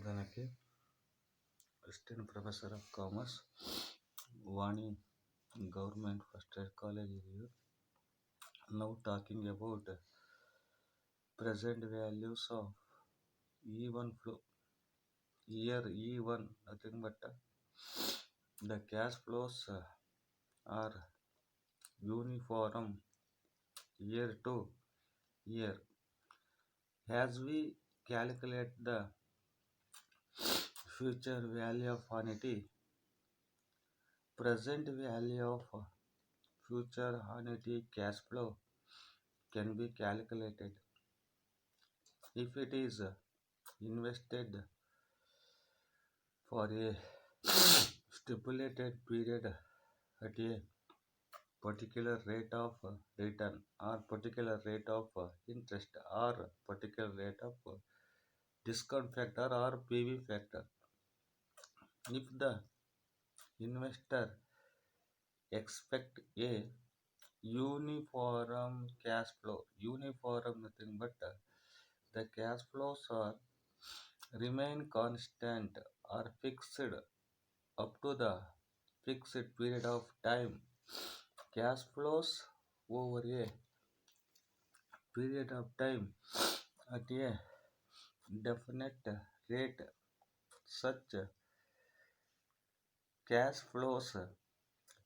Danake, Assistant Professor of Commerce, Vani Government First Year College Review. Now talking about present values of E1 flow. Year E1, nothing but the cash flows are uniform year to year. As we calculate the future value of annuity, present value of future annuity cash flow can be calculated if it is invested for a stipulated period at a particular rate of return or particular rate of interest or particular rate of discount factor or PV factor. If the investor expect a uniform cash flow, uniform nothing but the cash flows are remain constant or fixed up to the fixed period of time. Cash flows over a period of time at a definite rate. Such cash flows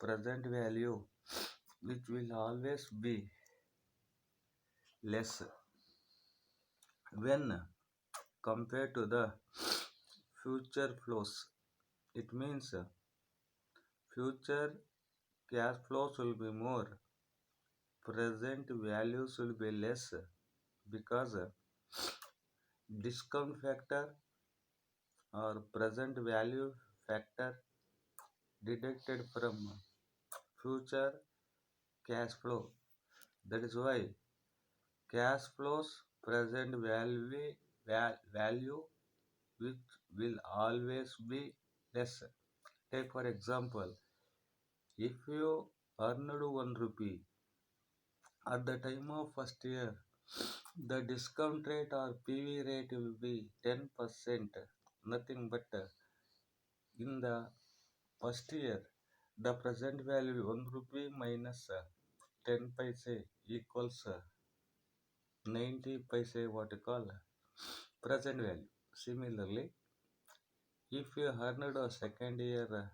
present value which will always be less when compared to the future flows. It means future cash flows will be more, present values will be less because discount factor or present value factor deducted from future cash flow. That is why cash flows present value which will always be less. Take for example, if you earned 1 rupee at the time of first year, the discount rate or PV rate will be 10%. Nothing but in the first year, the present value 1 rupee minus 10 paise equals 90 paise, what you call present value. Similarly, if you earned a second year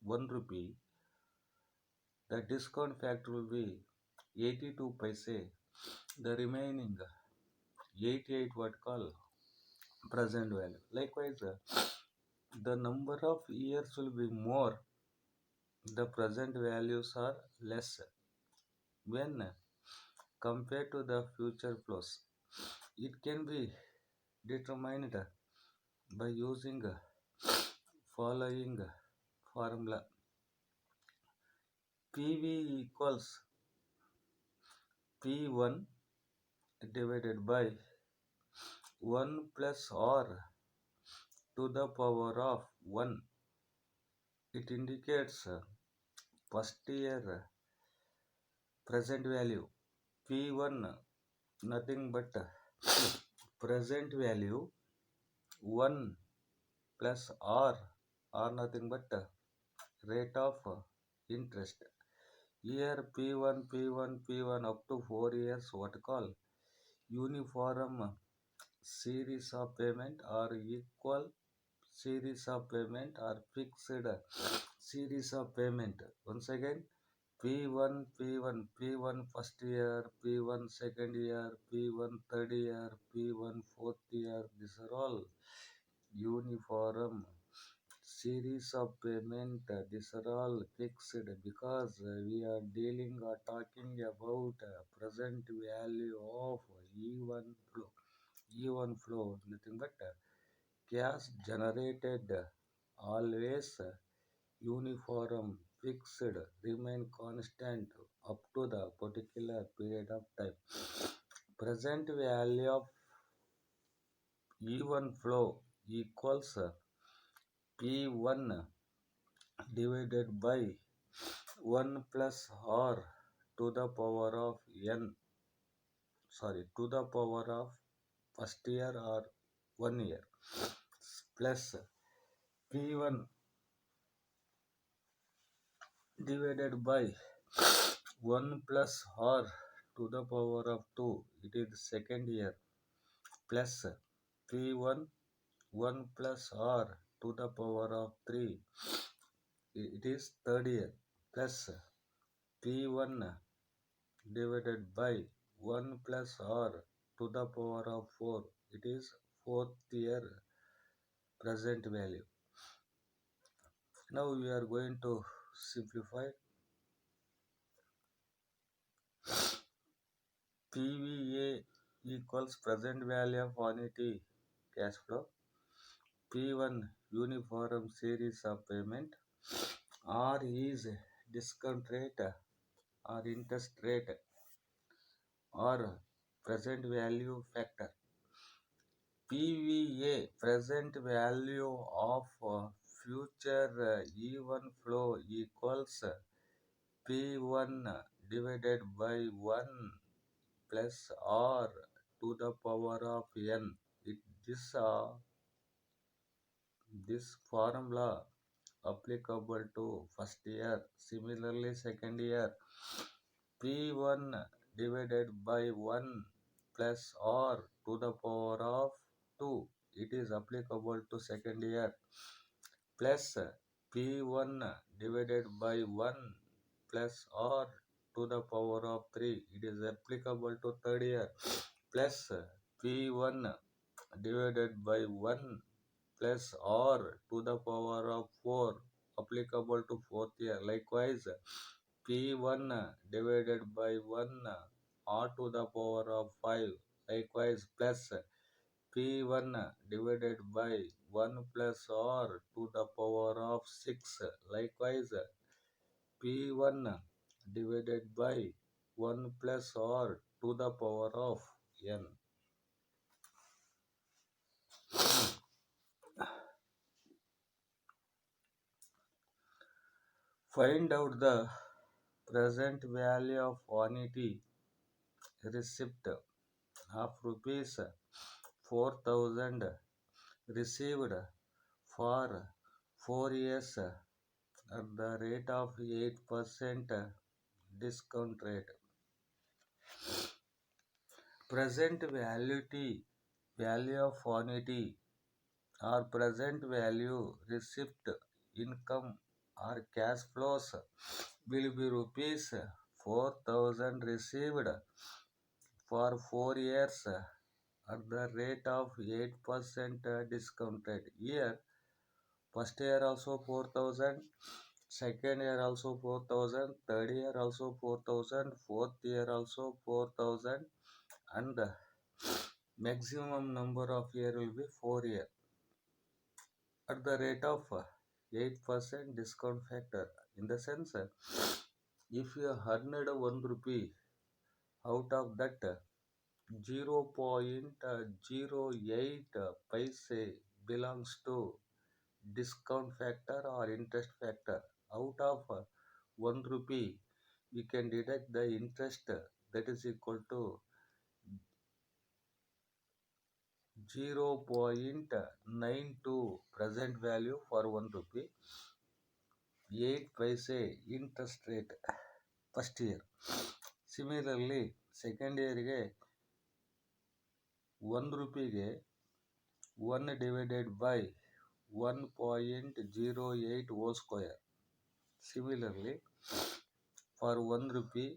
1 rupee, the discount factor will be 82 paise. The remaining 88 what call present value. Likewise, the number of years will be more, the present values are less when compared to the future flows. It can be determined by using following formula. PV equals P1 divided by 1 plus R to the power of 1. It indicates first year present value. P1 nothing but present value 1 plus R nothing but rate of interest. Here P1 up to 4 years what call uniform series of payment or equal series of payment or fixed series of payment. Once again, P1 first year, P1 second year, P1 third year, P1 fourth year. These are all uniform series of payment. These are all fixed because we are dealing or talking about present value of E1 flow. E1 flow, nothing but cash generated always uniform, fixed, remain constant up to the particular period of time. Present value of E1 flow equals P1 divided by 1 plus R to the power of N, to the power of first year or 1 year, plus P1 divided by 1 plus r to the power of 2, it is second year, plus P1 1 plus r to the power of 3, it is third year, plus P1 divided by 1 plus r to the power of 4, it is fourth year present value. Now we are going to simplify. PVA equals present value of annuity cash flow. P1 uniform series of payment. R is discount rate or interest rate or present value factor. PVA present value of future even flow equals P1 divided by 1 plus R to the power of n. It, this formula applicable to first year. Similarly, second year, P1 divided by 1 plus R to the power of 2. It is applicable to second year, plus P1 divided by 1 plus R to the power of 3. It is applicable to third year, plus P1 divided by 1 plus R to the power of 4 applicable to fourth year. Likewise, P1 divided by 1 R to the power of 5. Likewise, plus P1 divided by 1 plus R to the power of 6. Likewise, P1 divided by 1 plus R to the power of n. Find out the present value of annuity receipt of rupees 4,000 received for 4 years at the rate of 8% discount rate. Present value of annuity or present value receipt income or cash flows will be rupees 4,000 received for 4 years at the rate of 8% discount rate. Here, first year also 4,000, second year also 4,000, third year also 4,000, fourth year also 4,000, and the maximum number of year will be 4 year at the rate of 8% discount factor. In the sense, if you earned 1 rupee, out of that 0.08 paise belongs to discount factor or interest factor. Out of 1 rupee, we can deduct the interest, that is equal to 0.92 present value for 1 rupee, 8 paise interest rate first year. Similarly, second year ಗೆ 1 rupeeಗೆ 1 divided by 1.08 whole square. Similarly, for 1 rupee,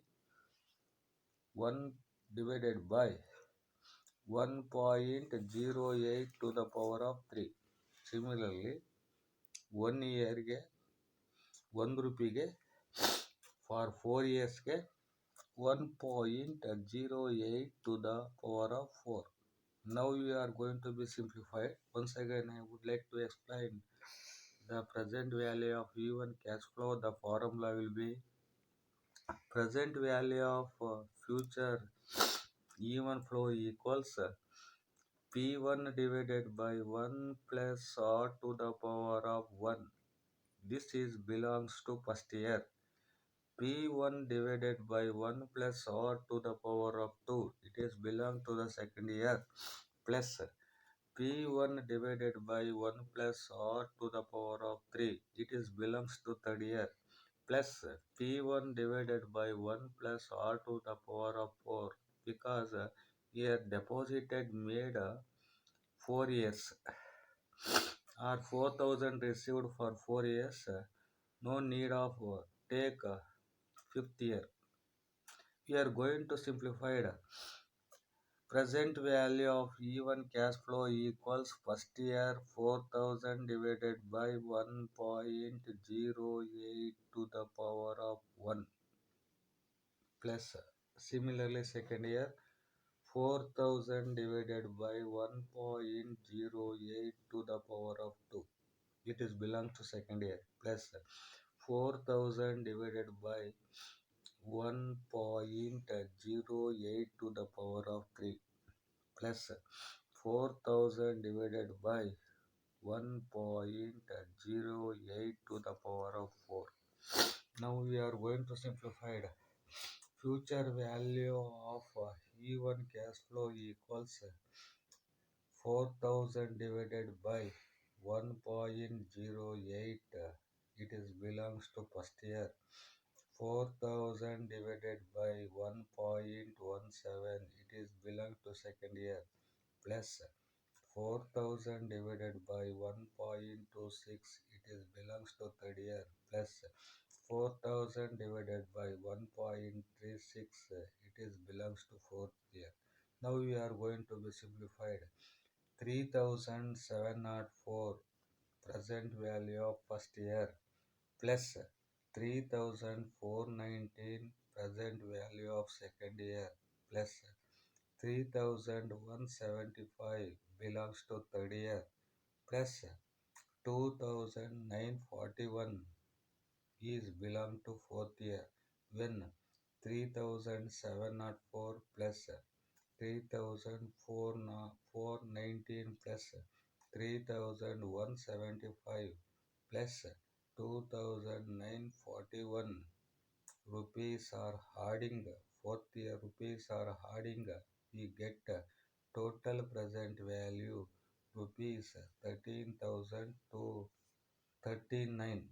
1 divided by 1.08 to the power of 3. Similarly, 1 yearಗೆ 1 rupeeಗೆ for 4 yearsಗೆ 1.08 to the power of 4. Now we are going to be simplified. Once again, I would like to explain the present value of E1 cash flow. The formula will be present value of future E1 flow equals P1 divided by 1 plus R to the power of 1. This is belongs to first year. P1 divided by 1 plus R to the power of 2. It is belong to the second year. Plus P1 divided by 1 plus R to the power of 3. It is belongs to third year. Plus P1 divided by 1 plus R to the power of 4. Because here deposited made 4 years. Or 4,000 received for 4 years. No need of take fifth year. We are going to simplify it. Present value of E1 cash flow equals first year 4,000 divided by 1.08 to the power of 1 plus similarly second year 4,000 divided by 1.08 to the power of 2. It is belongs to second year plus 4,000 divided by 1.08 to the power of 3 plus 4,000 divided by 1.08 to the power of 4. Now we are going to simplify it. Future value of E1 cash flow equals 4,000 divided by 1.08. It is belongs to first year. 4,000 divided by 1.17. It is belongs to second year. Plus 4,000 divided by 1.26. It is belongs to third year. Plus 4,000 divided by 1.36. It is belongs to fourth year. Now we are going to be simplified. 3,704 present value of first year plus 3,419 present value of second year plus 3,175 belongs to third year plus 2,941 is belong to fourth year when 3,704 plus 3,419 plus 3,175 plus 2,941 rupees are adding fourth year rupees are adding we get total present value rupees 13,000 to 39.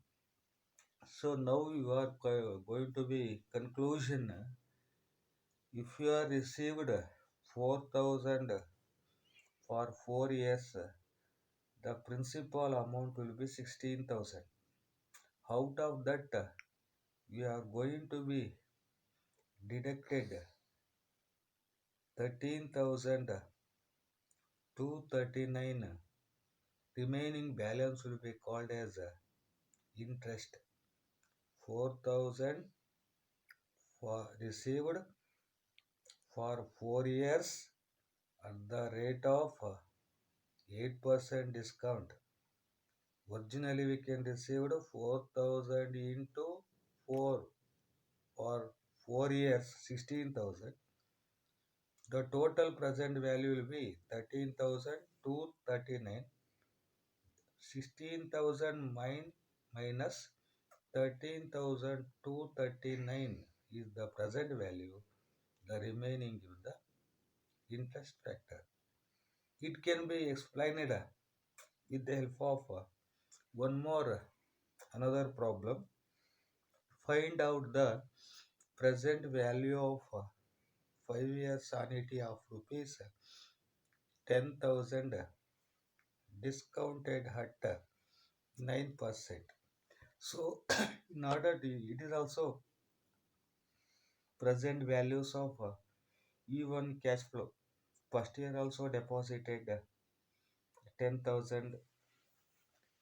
So now you are going to be conclusion. If you are received 4,000 for 4 years, the principal amount will be 16,000. Out of that, we are going to be deducted 13,239. Remaining balance will be called as interest. 4,000 for received for 4 years at the rate of 8% discount. Originally we can receive 4,000 into 4 for 4 years 16,000. The total present value will be 13,239. 16,000 minus 13,239 is the present value. The remaining is the interest factor. It can be explained with the help of one more another problem. Find out the present value of 5 years annuity of rupees 10,000 discounted at 9%. So in order to it is also present values of E1 cash flow. First year also deposited 10,000.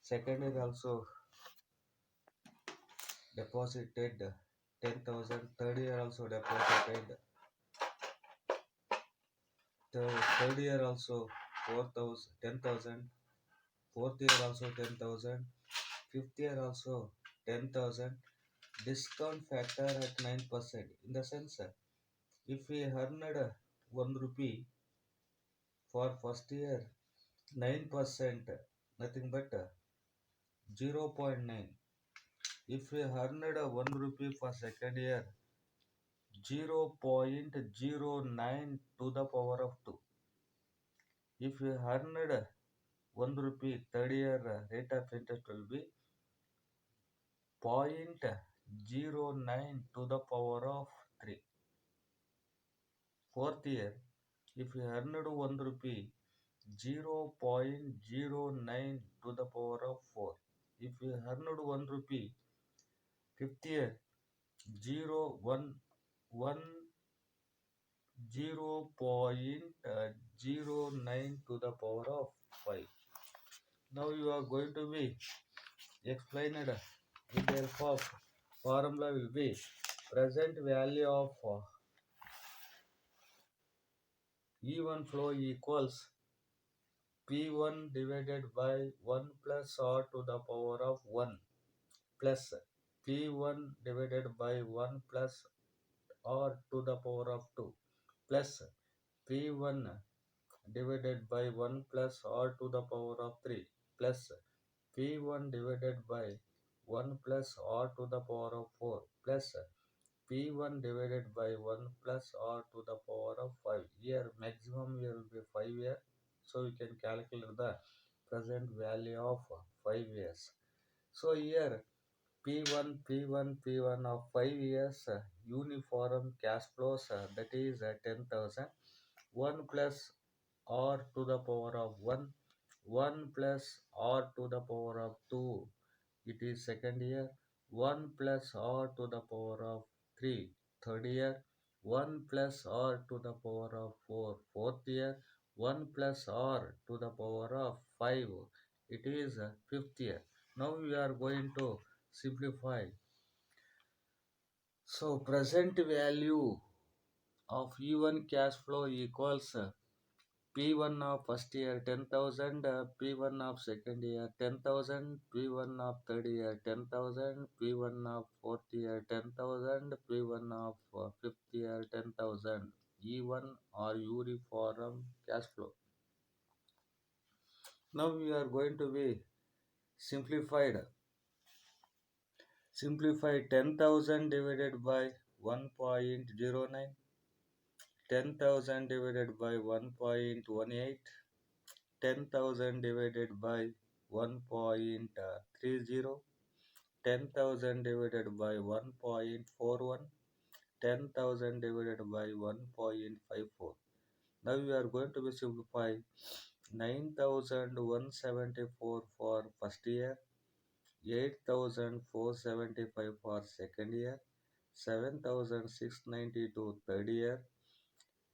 Second year also deposited 10,000. Third year also deposited. Third year also 4,000, 10,000. Fourth year also 10,000. Fifth year also 10,000. Discount factor at 9%. In the sense, if we earned 1 rupee for first year, 9%, nothing but 0.9. If we earned 1 rupee for second year, 0.09 to the power of 2. If you earned 1 rupee, third year rate of interest will be 0.09 to the power of 3. Fourth year, if you earned 1 rupee, 0.09 to the power of 4. If you earned 1 rupee, fifth year, 0 1 1 0.09 to the power of 5. Now you are going to be explained with the help of formula will be present value of even flow equals P1 divided by 1 plus R to the power of 1 plus P1 divided by 1 plus R to the power of 2 plus P1 divided by 1 plus R to the power of 3 plus P1 divided by 1 plus R to the power of 4 plus P1 divided by 1 plus R to the power of 5. Here maximum will be 5 years. So you can calculate the present value of 5 years. So here P1 of 5 years uniform cash flows that is 10,000. 1 plus R to the power of 1. 1 plus R to the power of 2. It is second year. 1 plus R to the power of 3. Third year. 1 plus R to the power of 4. Fourth year. 1 plus R to the power of 5. It is fifth year. Now we are going to simplify. So present value of even cash flow equals P1 of first year 10,000, P1 of second year 10,000, P1 of third year 10,000, P1 of fourth year 10,000, P1 of fifth year 10,000. Even or uniform cash flow. Now we are going to be simplified. Simplify 10,000 divided by 1.09, 10,000 divided by 1.18, 10,000 divided by 1.30, 10,000 divided by 1.41, 10,000 divided by 1.54. Now we are going to be simplify 9,174 for first year, 8,475 for second year, 7,692 third year,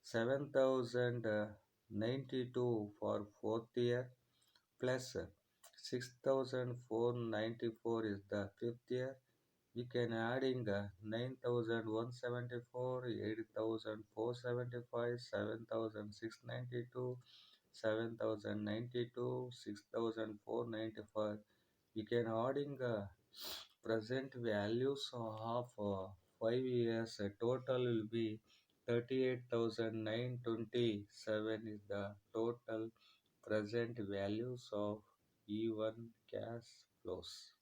7,092 for fourth year, plus 6,494 is the fifth year. We can adding 9,174, 8,475, 7,692, 7,092, 6,495. We can adding present values of 5 years. Total will be 38,927 is the total present values of even cash flows.